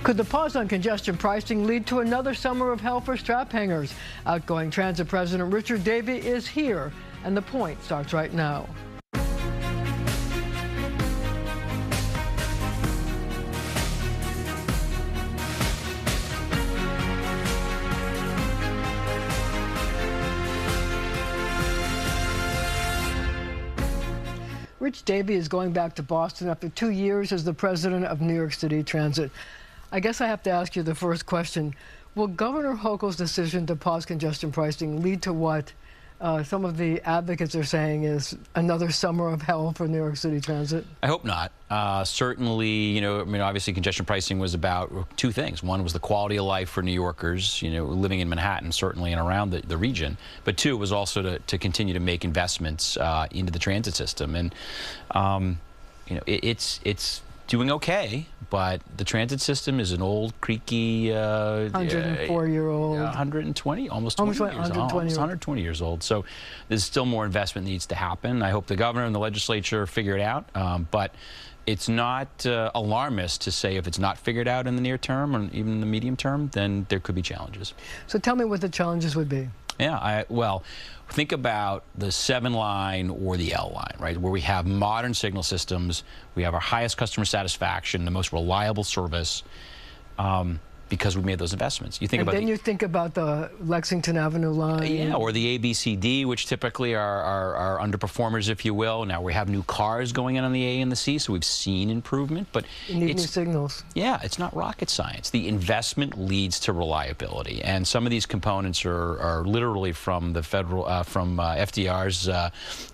Could the pause on congestion pricing lead to another summer of hell for strap hangers? Outgoing Transit President Richard Davey is here, and the point starts right now. Rich Davey is going back to Boston after 2 years as the president of New York City Transit. I guess I have to ask you the first question. Will Governor Hochul's decision to pause congestion pricing lead to what some of the advocates are saying is another summer of hell for New York City Transit? I hope not. Certainly, obviously congestion pricing was about two things. One was the quality of life for New Yorkers, living in Manhattan, certainly, and around the region. But two, it was also to continue to make investments into the transit system. And, it's doing okay, but the transit system is an old, creaky, 104-year-old, 120, almost 120 years old. So there's still more investment needs to happen. I hope the governor and the legislature figure it out, but it's not alarmist to say if it's not figured out in the near term or even in the medium term, then there could be challenges. So tell me what the challenges would be. Yeah, well, think about the 7 line or the L line, right, where we have modern signal systems, we have our highest customer satisfaction, the most reliable service, because we made those investments. You think about you think about the Lexington Avenue line. Yeah, or the ABCD, which typically are underperformers, if you will. Now we have new cars going in on the A and the C, so we've seen improvement. But you need new signals. Yeah, it's not rocket science. The investment leads to reliability, and some of these components are literally from the federal, from FDR's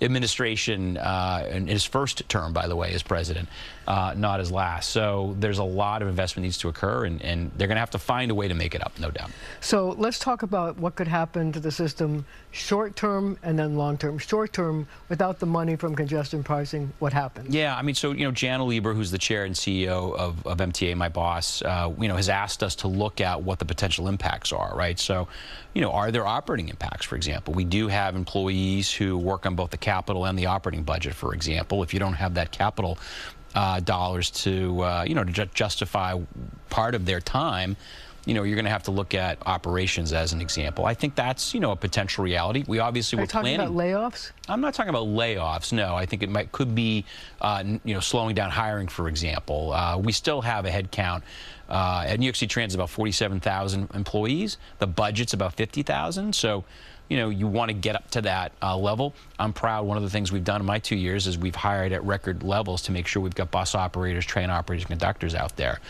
administration in his first term, by the way, as president, not his last. So there's a lot of investment needs to occur, and they're going to have to find a way to make it up, no doubt. So let's talk about what could happen to the system short term and then long term. Short term, without the money from congestion pricing, what happens? Yeah, I mean, so, Jan Lieber, who's the chair and CEO of MTA, my boss, has asked us to look at what the potential impacts are, right? So, are there operating impacts, for example? We do have employees who work on both the capital and the operating budget, for example. If you don't have that capital dollars to to justify part of their time, you're going to have to look at operations as an example. I think that's a potential reality. We obviously were planning. Are you talking about layoffs? I'm not talking about layoffs. No, I think it could be slowing down hiring, for example. We still have a head count at New York City Transit, about 47,000 employees. The budget's about 50,000. So you want to get up to that level. I'm proud. One of the things we've done in my 2 years is we've hired at record levels to make sure we've got bus operators, train operators, conductors out there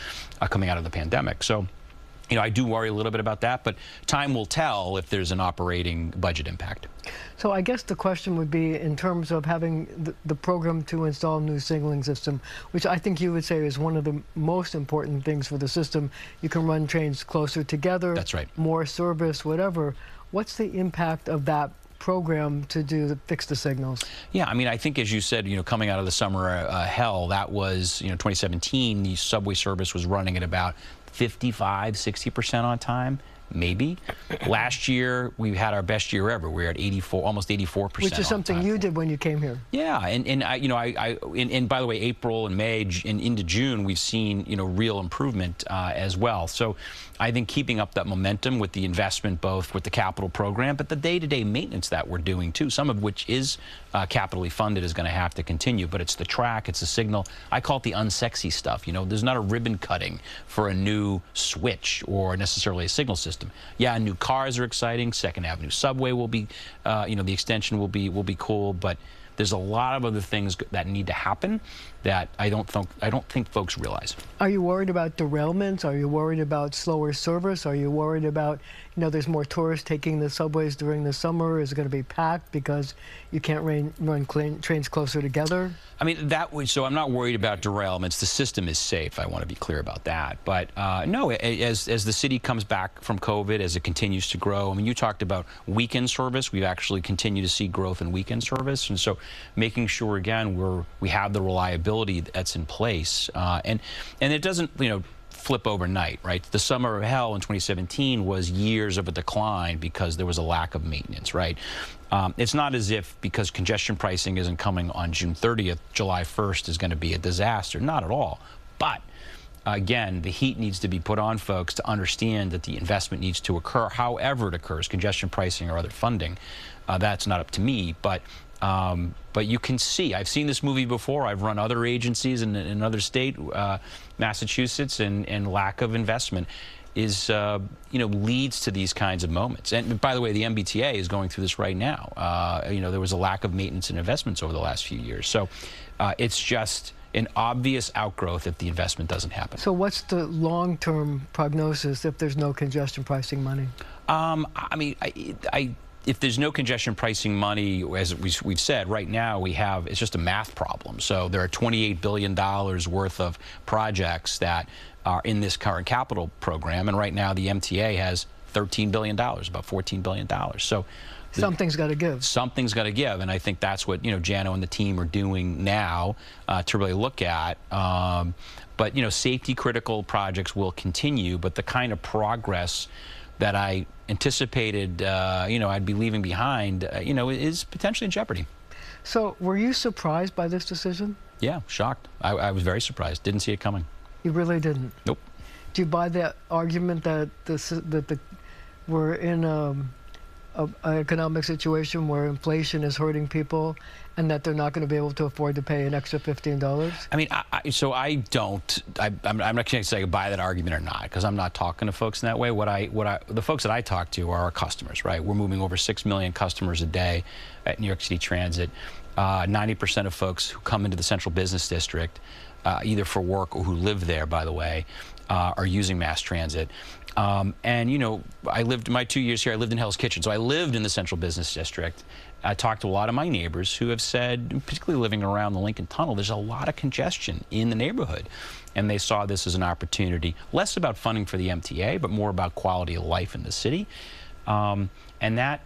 coming out of the pandemic. So, I do worry a little bit about that, but time will tell if there's an operating budget impact. So I guess the question would be in terms of having the program to install a new signaling system, which I think you would say is one of the most important things for the system. You can run trains closer together. That's right. More service, whatever. What's the impact of that program to fix the signals? Yeah, I mean, I think, as you said, coming out of the summer hell, that was, 2017, the subway service was running at about 55–60% on time, maybe. Last year, we had our best year ever. We were at 84, almost 84%. Which is something you did when you came here. Yeah, and by the way, April and May and into June, we've seen real improvement as well. So I think keeping up that momentum with the investment, both with the capital program, but the day-to-day maintenance that we're doing too, some of which is capitally funded, is going to have to continue. But it's the track, it's the signal. I call it the unsexy stuff. There's not a ribbon cutting for a new switch or necessarily a signal system. Yeah, new cars are exciting. Second Avenue subway will be, the extension will be cool. But there's a lot of other things that need to happen that I don't think folks realize. Are you worried about derailments? Are you worried about slower service? Are you worried about, there's more tourists taking the subways during the summer? Is it going to be packed because you can't run trains closer together? I mean, so I'm not worried about derailments. The system is safe. I want to be clear about that. But no, as the city comes back from COVID, as it continues to grow, I mean, you talked about weekend service. We've actually continued to see growth in weekend service. And so making sure, again, we have the reliability that's in place. And it doesn't, flip overnight, right? The summer of hell in 2017 was years of a decline because there was a lack of maintenance, right? It's not as if because congestion pricing isn't coming on June 30th, July 1st is going to be a disaster. Not at all. But again, the heat needs to be put on folks to understand that the investment needs to occur, however it occurs, congestion pricing or other funding. That's not up to me, but you can see, I've seen this movie before. I've run other agencies in another state, Massachusetts, and lack of investment is, leads to these kinds of moments. And by the way, the MBTA is going through this right now. There was a lack of maintenance and investments over the last few years. So it's just an obvious outgrowth if the investment doesn't happen. So what's the long-term prognosis if there's no congestion pricing money? If there's no congestion pricing money, as we've said, right now it's just a math problem. So there are $28 billion worth of projects that are in this current capital program, and right now the MTA has $13 billion, about $14 billion. So something's got to give. Something's got to give, and I think that's what Jano and the team are doing now to really look at. But safety critical projects will continue, but the kind of progress that I anticipated, I'd be leaving behind, is potentially in jeopardy. So were you surprised by this decision? Yeah, shocked. I was very surprised. Didn't see it coming. You really didn't? Nope. Do you buy that argument that we're in an economic situation where inflation is hurting people and that they're not going to be able to afford to pay an extra $15? I mean, I'm not going to say I buy that argument or not, because I'm not talking to folks in that way. The folks that I talk to are our customers, right? We're moving over 6 million customers a day at New York City Transit. 90% of folks who come into the Central Business District, either for work or who live there, by the way, are using mass transit. And I lived my 2 years here, I lived in Hell's Kitchen, so I lived in the Central Business District. I talked to a lot of my neighbors who have said, particularly living around the Lincoln Tunnel, there's a lot of congestion in the neighborhood. And they saw this as an opportunity, less about funding for the MTA, but more about quality of life in the city. And that,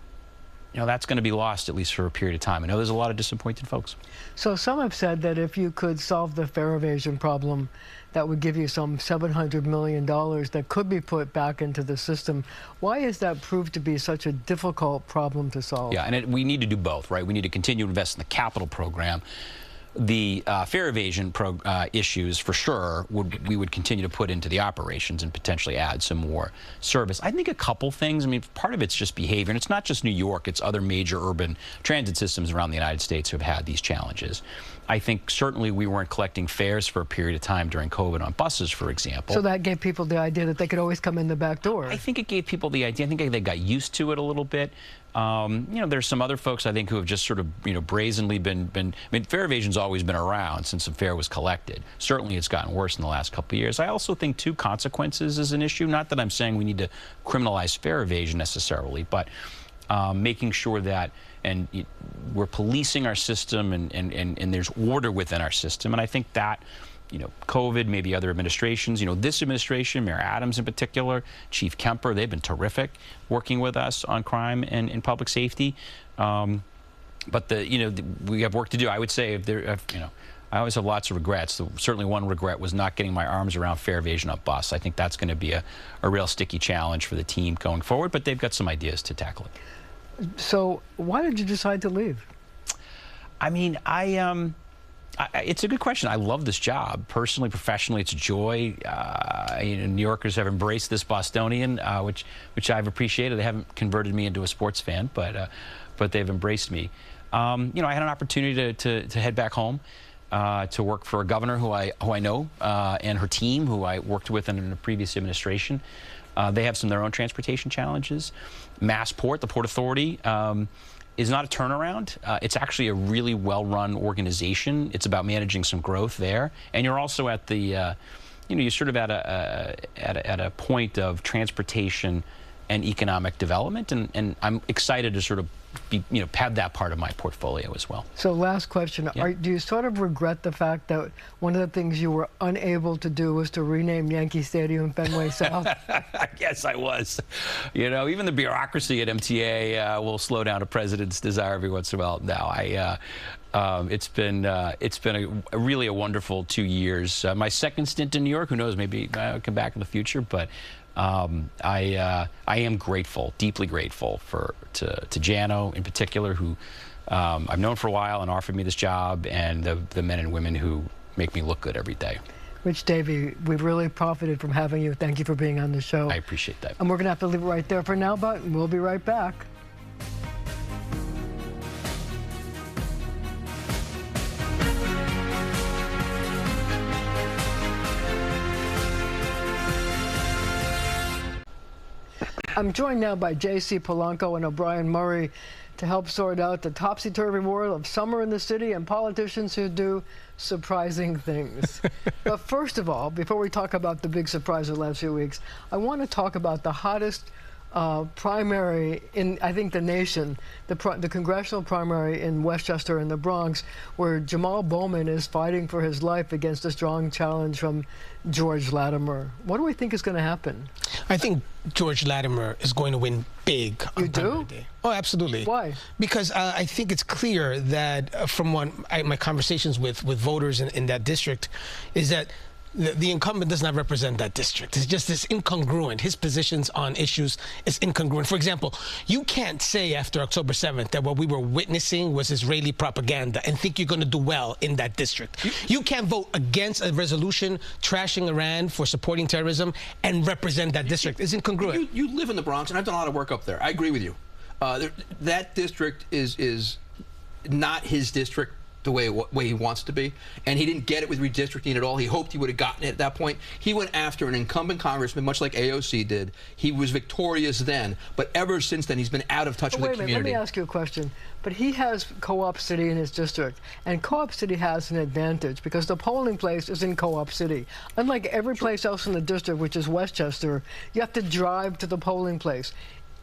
that's going to be lost, at least for a period of time. I know there's a lot of disappointed folks. So some have said that if you could solve the fare evasion problem, that would give you some $700 million that could be put back into the system. Why has that proved to be such a difficult problem to solve? Yeah, and we need to do both, right? We need to continue to invest in the capital program. The fare evasion issues, for sure, we would continue to put into the operations and potentially add some more service. I think a couple things. I mean, part of it's just behavior, and it's not just New York. It's other major urban transit systems around the United States who have had these challenges. I think certainly we weren't collecting fares for a period of time during COVID on buses, for example. So that gave people the idea that they could always come in the back door. I think it gave people the idea. I think they got used to it a little bit. There's some other folks, I think, who have just sort of, brazenly been, I mean, fare evasion's always been around since the fare was collected. Certainly it's gotten worse in the last couple of years. I also think, too, consequences is an issue. Not that I'm saying we need to criminalize fare evasion necessarily, but making sure that we're policing our system and there's order within our system. And I think that, COVID, maybe other administrations, this administration, Mayor Adams in particular, Chief Kemper, they've been terrific working with us on crime and public safety. But we have work to do. I would say, I always have lots of regrets. Certainly one regret was not getting my arms around fare evasion on bus. I think that's going to be a real sticky challenge for the team going forward, but they've got some ideas to tackle it. So why did you decide to leave? I mean, it's a good question. I love this job. Personally, professionally, it's a joy. New Yorkers have embraced this Bostonian, which I've appreciated. They haven't converted me into a sports fan, but they've embraced me. I had an opportunity to head back home to work for a governor who I know and her team, who I worked with in a previous administration. They have some of their own transportation challenges. Massport, the Port Authority, is not a turnaround. It's actually a really well-run organization. It's about managing some growth there, and you're also at the, you're sort of at a point of transportation and economic development, and I'm excited to sort of have that part of my portfolio as well. So last question, yeah. Do you sort of regret the fact that one of the things you were unable to do was to rename Yankee Stadium Fenway South? Yes, I was. Even the bureaucracy at MTA will slow down a president's desire every once in a while. Now, it's been really a wonderful 2 years. My second stint in New York, who knows, maybe I'll come back in the future, but I am grateful, deeply grateful to Jano in particular, who I've known for a while and offered me this job, and the men and women who make me look good every day. Rich Davey, we've really profited from having you. Thank you for being on the show. I appreciate that. And we're going to have to leave it right there for now, but we'll be right back. I'm joined now by J.C. Polanco and O'Brien Murray to help sort out the topsy-turvy world of summer in the city and politicians who do surprising things. But first of all, before we talk about the big surprise of the last few weeks, I want to talk about the hottest primary in, I think, the nation, the congressional primary in Westchester in the Bronx, where Jamal Bowman is fighting for his life against a strong challenge from George Latimer. What do we think is going to happen? I think George Latimer is going to win big on primary day. Oh, absolutely. Why? Because I think it's clear that from my conversations with voters in that district is that the incumbent does not represent that district. It's just this incongruent. His positions on issues is incongruent. For example, you can't say after October 7th that what we were witnessing was Israeli propaganda and think you're going to do well in that district. You can't vote against a resolution trashing Iran for supporting terrorism and represent that district. It's incongruent. You live in the Bronx, and I've done a lot of work up there. I agree with you. That district is not his district the way he wants to be, and he didn't get it with redistricting at all. He hoped he would have gotten it at that point. He went after an incumbent congressman, much like AOC did. He was victorious then, but ever since then, he's been out of touch with the community. Wait a minute, let me ask you a question. But he has Co-op City in his district, and Co-op City has an advantage because the polling place is in Co-op City. Unlike every place else in the district, which is Westchester, you have to drive to the polling place.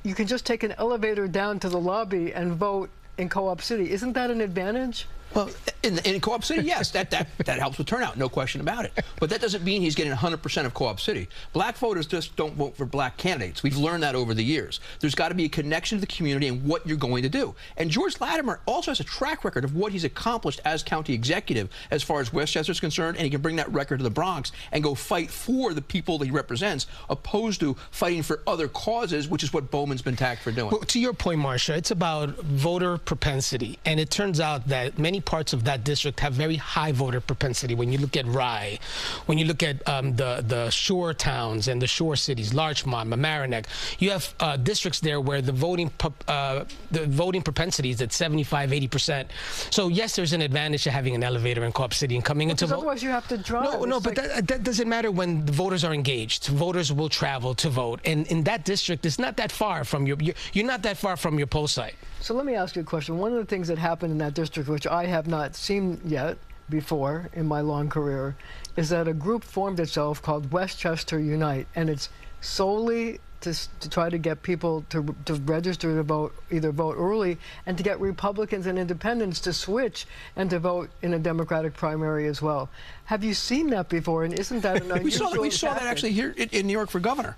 You can just take an elevator down to the lobby and vote in Co-op City. Isn't that an advantage? Well, in Co-op City, yes, that helps with turnout, no question about it. But that doesn't mean he's getting 100% of Co-op City. Black voters just don't vote for black candidates. We've learned that over the years. There's got to be a connection to the community and what you're going to do. And George Latimer also has a track record of what he's accomplished as county executive as far as Westchester is concerned, and he can bring that record to the Bronx and go fight for the people that he represents, opposed to fighting for other causes, which is what Bowman's been tagged for doing. Well, to your point, Marcia, it's about voter propensity, and it turns out that many parts of that district have very high voter propensity. When you look at Rye, when you look at the shore towns and the shore cities, Larchmont, Mamaroneck, you have districts there where the voting propensity is at 75–80%. So yes, there's an advantage to having an elevator in Co-op City and coming into vote. Otherwise, you have to drive. No, but that doesn't matter when the voters are engaged. Voters will travel to vote, and in that district, it's not that far from you're not that far from your poll site. So let me ask you a question. One of the things that happened in that district, which I have not seen yet before in my long career, is that a group formed itself called Westchester Unite, and it's solely to try to get people to register to vote, either vote early, and to get Republicans and independents to switch and to vote in a Democratic primary as well. Have you seen that before, and isn't that an unusual We saw that actually here in New York for governor.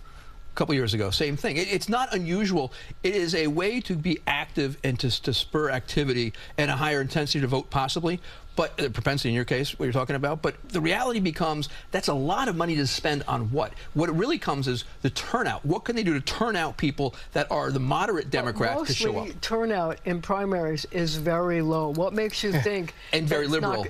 Couple years ago, same thing. It's not unusual. It is a way to be active and to spur activity and a higher intensity to vote, possibly. But propensity in your case, what you're talking about. But the reality becomes that's a lot of money to spend on what? What it really comes is the turnout. What can they do to turn out people that are the moderate Democrats to show up? Turnout in primaries is very low. What makes you think? And very liberal.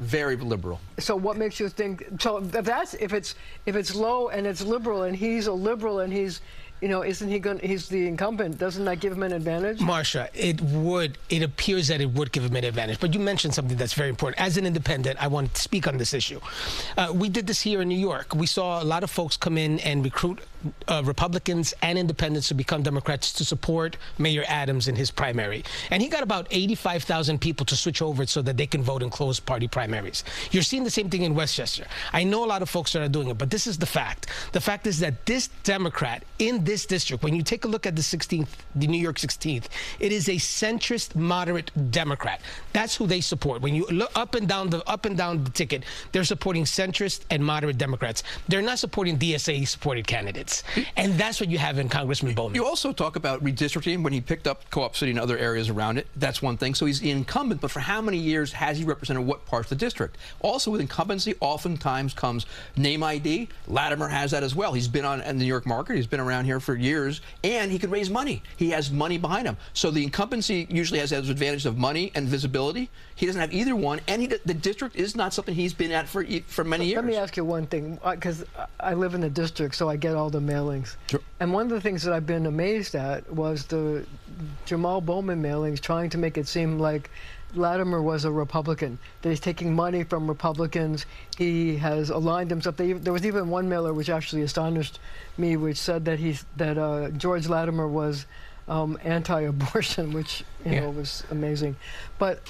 Very liberal. So what makes you think? So if it's low and it's liberal and he's a liberal and he's, you know, isn't he going? He's the incumbent. Doesn't that give him an advantage? Marcia, it appears that it would give him an advantage. But you mentioned something that's very important. As an independent, I want to speak on this issue. We did this here in New York. We saw a lot of folks come in and recruit Republicans and independents to become Democrats to support Mayor Adams in his primary. And he got about 85,000 people to switch over so that they can vote in closed party primaries. You're seeing the same thing in Westchester. I know a lot of folks that are doing it, but this is the fact. The fact is that this Democrat in this district, when you take a look at the New York 16th, it is a centrist, moderate Democrat. That's who they support. When you look up and down the ticket, they're supporting centrist and moderate Democrats. They're not supporting DSA-supported candidates. And that's what you have in Congressman Bowman. You also talk about redistricting when he picked up Co-op City and other areas around it. That's one thing. So he's the incumbent, but for how many years has he represented what parts of the district? Also with incumbency, oftentimes comes name ID. Latimer has that as well. He's been in the New York market. He's been around here there for years, and he could raise money. He has money behind him. So the incumbency usually has those advantages of money and visibility. He doesn't have either one, and the district is not something he's been at for many years. Let me ask you one thing, because I live in the district, so I get all the mailings. Sure. And one of the things that I've been amazed at was the Jamal Bowman mailings trying to make it seem like Latimer was a Republican, that he's taking money from Republicans. He has aligned himself. There was even one mailer which actually astonished me, which said that George Latimer was anti-abortion, which you know was amazing. But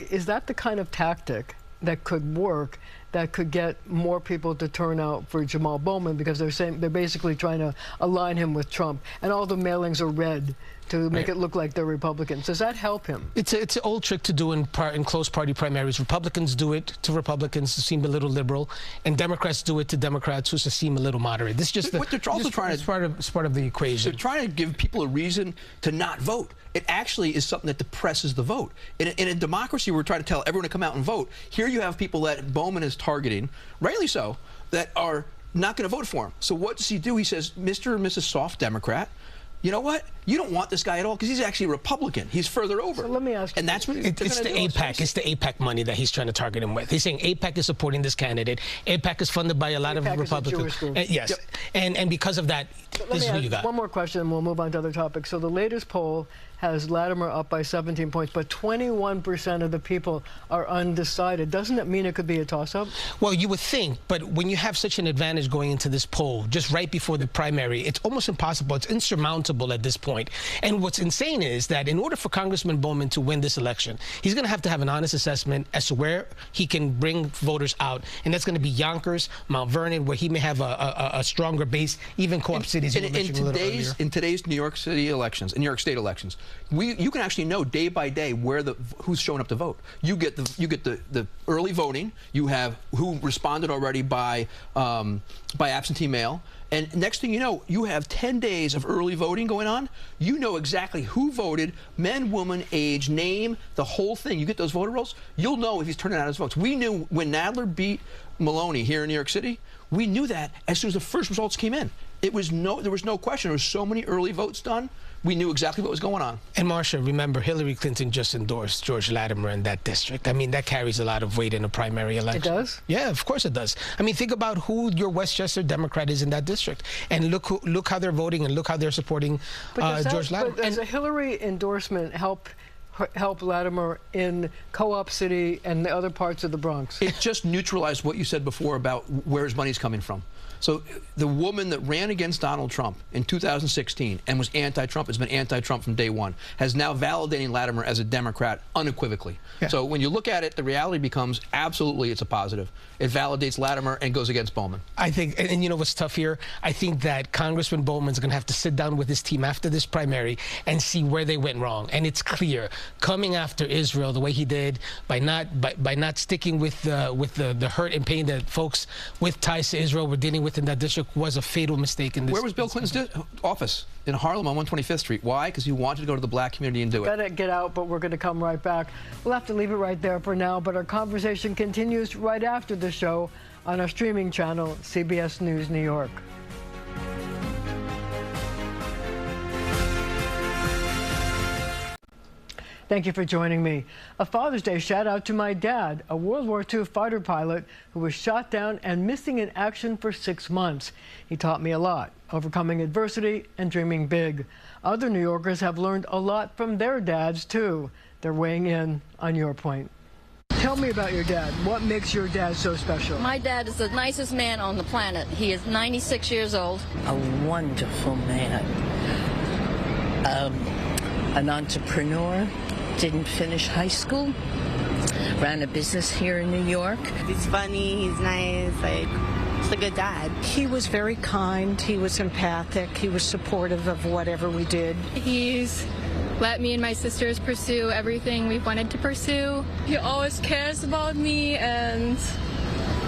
is that the kind of tactic that could work, that could get more people to turn out for Jamal Bowman, because they're basically trying to align him with Trump, and all the mailings are red to make it look like they're Republicans? Does that help him? It's an old trick to do in close party primaries. Republicans do it to Republicans to seem a little liberal, and Democrats do it to Democrats who seem a little moderate. This is just what they're also trying to. It's part of the equation. They're trying to give people a reason to not vote. It actually is something that depresses the vote. In a democracy, we're trying to tell everyone to come out and vote. Here you have people that Bowman is targeting, rightly so, that are not going to vote for him. So what does he do? He says, Mr. and Mrs. Soft Democrat, you know what? You don't want this guy at all because he's actually a Republican. He's further over. So let me ask you. And that's what it's the AIPAC. It's the AIPAC money that he's trying to target him with. He's saying AIPAC is supporting this candidate. AIPAC is funded by a lot of Republicans. Yes. Yep. And because of that, this is who you got. One more question and we'll move on to other topics. So the latest poll has Latimer up by 17 points, but 21% of the people are undecided. Doesn't that mean it could be a toss-up? Well, you would think, but when you have such an advantage going into this poll, just right before the primary, it's almost impossible. It's insurmountable at this point. And what's insane is that in order for Congressman Bowman to win this election, he's going to have an honest assessment as to where he can bring voters out. And that's going to be Yonkers, Mount Vernon, where he may have a stronger base, even co-op cities. In today's New York City elections, in New York State elections, you can actually know day by day who's showing up to vote. You get the early voting. You have who responded already by absentee mail. And next thing you know, you have 10 days of early voting going on. You know exactly who voted, men, woman, age, name, the whole thing. You get those voter rolls, you'll know if he's turning out his votes. We knew when Nadler beat Maloney here in New York City, we knew that as soon as the first results came in. There was no question. There were so many early votes done. We knew exactly what was going on. And Marcia, remember, Hillary Clinton just endorsed George Latimer in that district. I mean, that carries a lot of weight in a primary election. It does? Yeah, of course it does. I mean, think about who your Westchester Democrat is in that district, and look how they're voting and look how they're supporting George Latimer. But does a Hillary endorsement help Latimer in Co-op City and the other parts of the Bronx? It just neutralized what you said before about where his money's coming from. So the woman that ran against Donald Trump in 2016 and was anti-Trump, has been anti-Trump from day one, has now validating Latimer as a Democrat unequivocally. Yeah. So when you look at it, the reality becomes absolutely it's a positive. It validates Latimer and goes against Bowman. I think, and you know what's tough here? I think that Congressman Bowman's going to have to sit down with his team after this primary and see where they went wrong. And it's clear, coming after Israel the way he did, by not sticking with the hurt and pain that folks with ties to Israel were dealing with in that district, was a fatal mistake in this. Where was Bill Clinton's office? In Harlem on 125th Street. Why? Because he wanted to go to the black community and do it. Better get out, but we're going to come right back. We'll have to leave it right there for now, but our conversation continues right after the show on our streaming channel, CBS News New York. Thank you for joining me. A Father's Day shout out to my dad, a World War II fighter pilot who was shot down and missing in action for 6 months. He taught me a lot, overcoming adversity and dreaming big. Other New Yorkers have learned a lot from their dads, too. They're weighing in on your point. Tell me about your dad. What makes your dad so special? My dad is the nicest man on the planet. He is 96 years old. A wonderful man. An entrepreneur. Didn't finish high school, ran a business here in New York. He's funny, he's nice, he's a good dad. He was very kind, he was empathic, he was supportive of whatever we did. He's let me and my sisters pursue everything we wanted to pursue. He always cares about me, and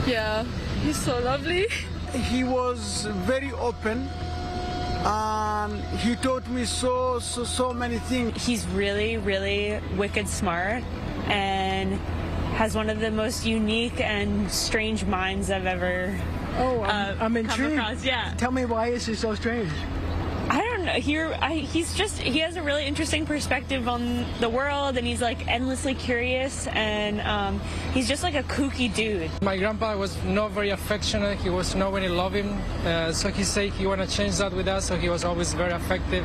yeah, he's so lovely. He was very open. He taught me so many things. He's really, really wicked smart and has one of the most unique and strange minds I've ever I'm intrigued. come across. Yeah. Tell me, why is he so strange? I don't know. He has a really interesting perspective on the world, and he's like endlessly curious, and he's just like a kooky dude. My grandpa was not very affectionate. He was not very loving. So he said he want to change that with us. So he was always very affectionate,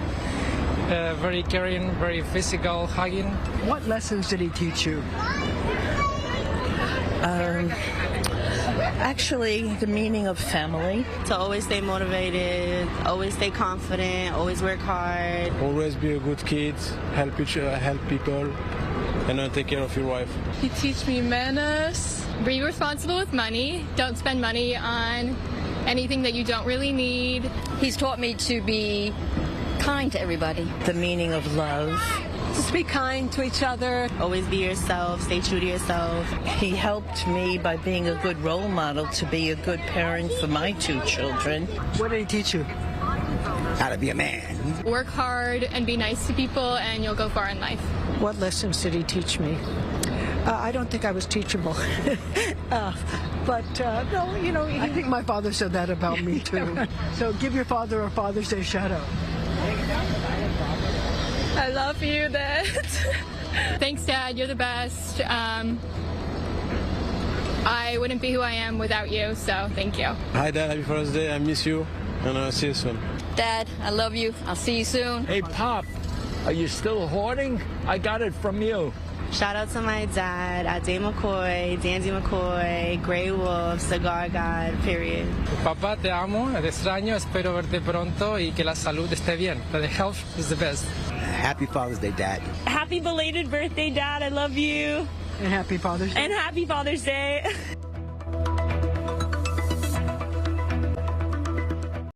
very caring, very physical, hugging. What lessons did he teach you? Actually, the meaning of family. To always stay motivated, always stay confident, always work hard. Always be a good kid, help people, and then take care of your wife. He teach me manners. Be responsible with money. Don't spend money on anything that you don't really need. He's taught me to be kind to everybody. The meaning of love. Just be kind to each other. Always be yourself, stay true to yourself. He helped me by being a good role model to be a good parent for my 2 children. What did he teach you? How to be a man. Work hard and be nice to people, and you'll go far in life. What lessons did he teach me? I don't think I was teachable. But no, you know. I think my father said that about me, too. So give your father a Father's Day shout-out. I love you, Dad. Thanks, Dad. You're the best. I wouldn't be who I am without you, so thank you. Hi, Dad. Happy Father's Day. I miss you, and I'll see you soon. Dad, I love you. I'll see you soon. Hey, Pop, are you still hoarding? I got it from you. Shout out to my dad, Ade McCoy, Danzy McCoy, Grey Wolf, Cigar God, period. Papá, te amo, te extraño, espero verte pronto y que la salud esté bien. The health is the best. Happy Father's Day, Dad. Happy belated birthday, Dad. I love you. And happy Father's Day. And happy Father's Day.